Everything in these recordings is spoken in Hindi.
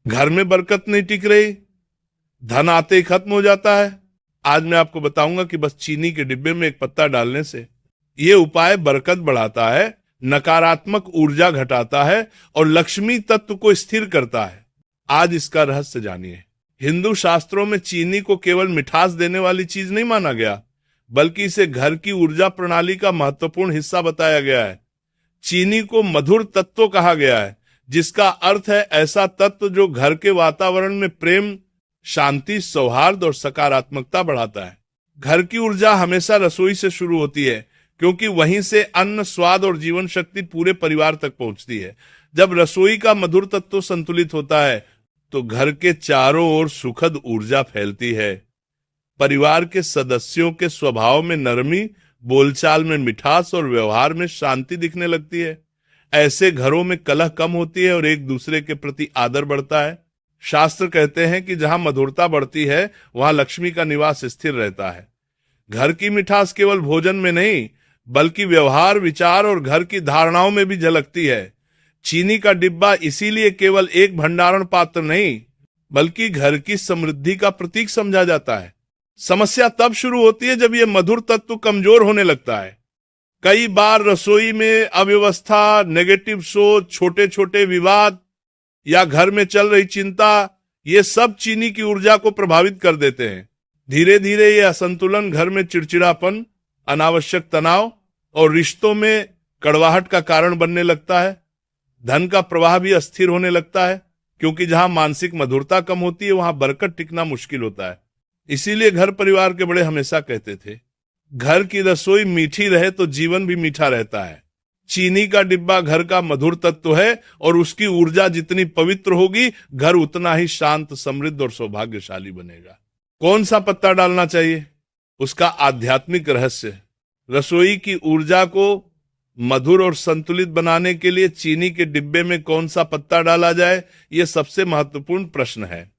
घर में बरकत नहीं टिक रही, धन आते ही खत्म हो जाता है। आज मैं आपको बताऊंगा कि बस चीनी के डिब्बे में एक पत्ता डालने से ये उपाय बरकत बढ़ाता है, नकारात्मक ऊर्जा घटाता है और लक्ष्मी तत्व को स्थिर करता है। आज इसका रहस्य जानिए। हिंदू शास्त्रों में चीनी को केवल मिठास देने वाली चीज नहीं माना गया, बल्कि इसे घर की ऊर्जा प्रणाली का महत्वपूर्ण हिस्सा बताया गया है। चीनी को मधुर तत्व कहा गया है, जिसका अर्थ है ऐसा तत्व जो घर के वातावरण में प्रेम, शांति, सौहार्द और सकारात्मकता बढ़ाता है। घर की ऊर्जा हमेशा रसोई से शुरू होती है, क्योंकि वहीं से अन्न, स्वाद और जीवन शक्ति पूरे परिवार तक पहुंचती है। जब रसोई का मधुर तत्व संतुलित होता है तो घर के चारों ओर सुखद ऊर्जा फैलती है। परिवार के सदस्यों के स्वभाव में नरमी, बोलचाल में मिठास और व्यवहार में शांति दिखने लगती है। ऐसे घरों में कलह कम होती है और एक दूसरे के प्रति आदर बढ़ता है। शास्त्र कहते हैं कि जहां मधुरता बढ़ती है वहां लक्ष्मी का निवास स्थिर रहता है। घर की मिठास केवल भोजन में नहीं, बल्कि व्यवहार, विचार और घर की धारणाओं में भी झलकती है। चीनी का डिब्बा इसीलिए केवल एक भंडारण पात्र नहीं, बल्कि घर की समृद्धि का प्रतीक समझा जाता है। समस्या तब शुरू होती है जब यह मधुर तत्व कमजोर होने लगता है। कई बार रसोई में अव्यवस्था, नेगेटिव सोच, छोटे छोटे विवाद या घर में चल रही चिंता, ये सब चीनी की ऊर्जा को प्रभावित कर देते हैं। धीरे धीरे ये असंतुलन घर में चिड़चिड़ापन, अनावश्यक तनाव और रिश्तों में कड़वाहट का कारण बनने लगता है। धन का प्रवाह भी अस्थिर होने लगता है, क्योंकि जहां मानसिक मधुरता कम होती है वहां बरकत टिकना मुश्किल होता है। इसीलिए घर परिवार के बड़े हमेशा कहते थे, घर की रसोई मीठी रहे तो जीवन भी मीठा रहता है। चीनी का डिब्बा घर का मधुर तत्व है और उसकी ऊर्जा जितनी पवित्र होगी, घर उतना ही शांत, समृद्ध और सौभाग्यशाली बनेगा। कौन सा पत्ता डालना चाहिए, उसका आध्यात्मिक रहस्य। रसोई की ऊर्जा को मधुर और संतुलित बनाने के लिए चीनी के डिब्बे में कौन सा पत्ता डाला जाए, यह सबसे महत्वपूर्ण प्रश्न है।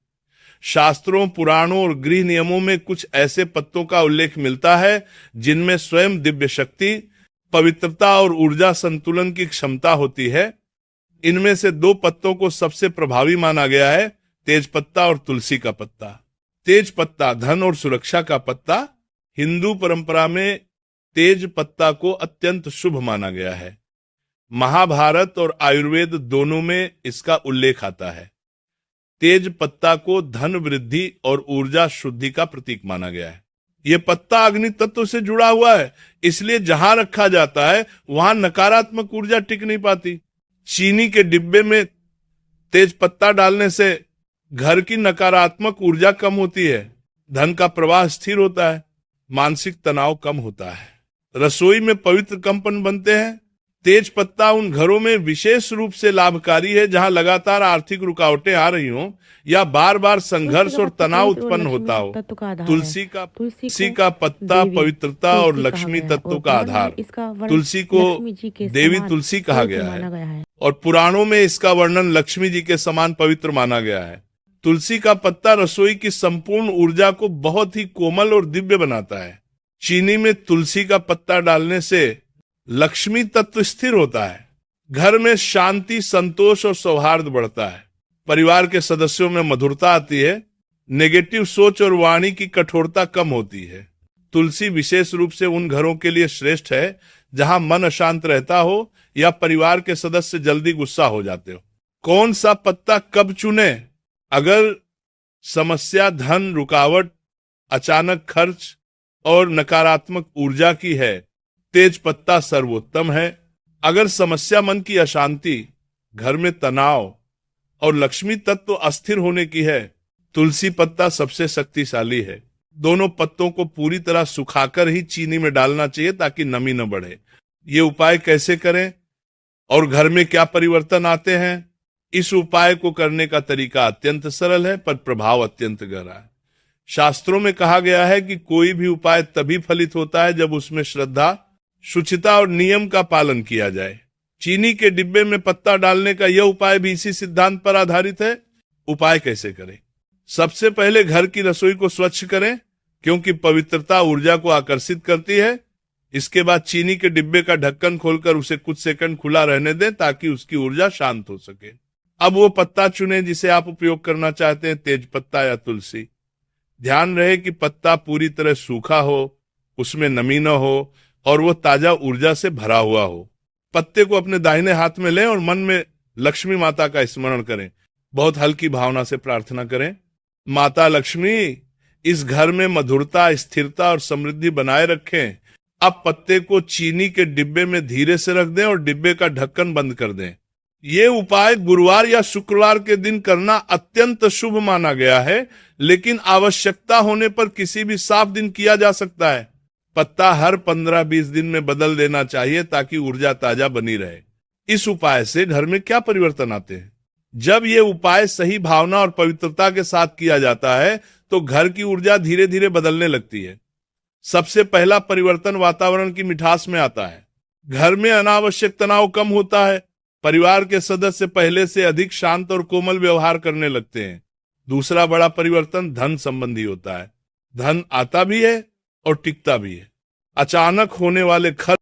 शास्त्रों, पुराणों और गृह नियमों में कुछ ऐसे पत्तों का उल्लेख मिलता है जिनमें स्वयं दिव्य शक्ति, पवित्रता और ऊर्जा संतुलन की क्षमता होती है। इनमें से 2 पत्तों को सबसे प्रभावी माना गया है, तेज पत्ता और तुलसी का पत्ता। तेज पत्ता धन और सुरक्षा का पत्ता। हिंदू परंपरा में तेज पत्ता को अत्यंत शुभ माना गया है। महाभारत और आयुर्वेद दोनों में इसका उल्लेख आता है। तेज पत्ता को धन वृद्धि और ऊर्जा शुद्धि का प्रतीक माना गया है। यह पत्ता अग्नि तत्व से जुड़ा हुआ है, इसलिए जहां रखा जाता है वहां नकारात्मक ऊर्जा टिक नहीं पाती। चीनी के डिब्बे में तेज पत्ता डालने से घर की नकारात्मक ऊर्जा कम होती है, धन का प्रवाह स्थिर होता है, मानसिक तनाव कम होता है, रसोई में पवित्र कंपन बनते हैं। तेज पत्ता उन घरों में विशेष रूप से लाभकारी है जहां लगातार आर्थिक रुकावटें आ रही हों या बार बार संघर्ष और तनाव उत्पन्न होता हो। तुलसी का पत्ता पवित्रता और लक्ष्मी तत्व का आधार। तुलसी को देवी तुलसी कहा गया है और पुराणों में इसका वर्णन लक्ष्मी जी के समान पवित्र माना गया है। तुलसी का पत्ता रसोई की संपूर्ण ऊर्जा को बहुत ही कोमल और दिव्य बनाता है। चीनी में तुलसी का पत्ता डालने से लक्ष्मी तत्व स्थिर होता है, घर में शांति, संतोष और सौहार्द बढ़ता है, परिवार के सदस्यों में मधुरता आती है, नेगेटिव सोच और वाणी की कठोरता कम होती है। तुलसी विशेष रूप से उन घरों के लिए श्रेष्ठ है जहां मन अशांत रहता हो या परिवार के सदस्य जल्दी गुस्सा हो जाते हो। कौन सा पत्ता कब चुने? अगर समस्या धन, रुकावट, अचानक खर्च और नकारात्मक ऊर्जा की है, तेज पत्ता सर्वोत्तम है। अगर समस्या मन की अशांति, घर में तनाव और लक्ष्मी तत्व अस्थिर होने की है, तुलसी पत्ता सबसे शक्तिशाली है। दोनों पत्तों को पूरी तरह सुखाकर ही चीनी में डालना चाहिए ताकि नमी न बढ़े। ये उपाय कैसे करें और घर में क्या परिवर्तन आते हैं? इस उपाय को करने का तरीका अत्यंत सरल है, पर प्रभाव अत्यंत गहरा है। शास्त्रों में कहा गया है कि कोई भी उपाय तभी फलित होता है जब उसमें श्रद्धा, शुचिता और नियम का पालन किया जाए। चीनी के डिब्बे में पत्ता डालने का यह उपाय भी इसी सिद्धांत पर आधारित है। उपाय कैसे करें? सबसे पहले घर की रसोई को स्वच्छ करें, क्योंकि पवित्रता ऊर्जा को आकर्षित करती है। इसके बाद चीनी के डिब्बे का ढक्कन खोलकर उसे कुछ सेकंड खुला रहने दें ताकि उसकी ऊर्जा शांत हो सके। अब वो पत्ता चुने जिसे आप उपयोग करना चाहते हैं, तेज पत्ता या तुलसी। ध्यान रहे कि पत्ता पूरी तरह सूखा हो, उसमें नमी न हो और वो ताजा ऊर्जा से भरा हुआ हो। पत्ते को अपने दाहिने हाथ में लें और मन में लक्ष्मी माता का स्मरण करें। बहुत हल्की भावना से प्रार्थना करें, माता लक्ष्मी इस घर में मधुरता, स्थिरता और समृद्धि बनाए रखें। अब पत्ते को चीनी के डिब्बे में धीरे से रख दें और डिब्बे का ढक्कन बंद कर दें। ये उपाय गुरुवार या शुक्रवार के दिन करना अत्यंत शुभ माना गया है, लेकिन आवश्यकता होने पर किसी भी साफ दिन किया जा सकता है। पत्ता हर 15-20 दिन में बदल देना चाहिए ताकि ऊर्जा ताजा बनी रहे। इस उपाय से घर में क्या परिवर्तन आते हैं? जब ये उपाय सही भावना और पवित्रता के साथ किया जाता है तो घर की ऊर्जा धीरे धीरे बदलने लगती है। सबसे पहला परिवर्तन वातावरण की मिठास में आता है। घर में अनावश्यक तनाव कम होता है। परिवार के सदस्य पहले से अधिक शांत और कोमल व्यवहार करने लगते हैं। दूसरा बड़ा परिवर्तन धन संबंधी होता है। धन आता भी है और टिकता भी है। अचानक होने वाले खर्च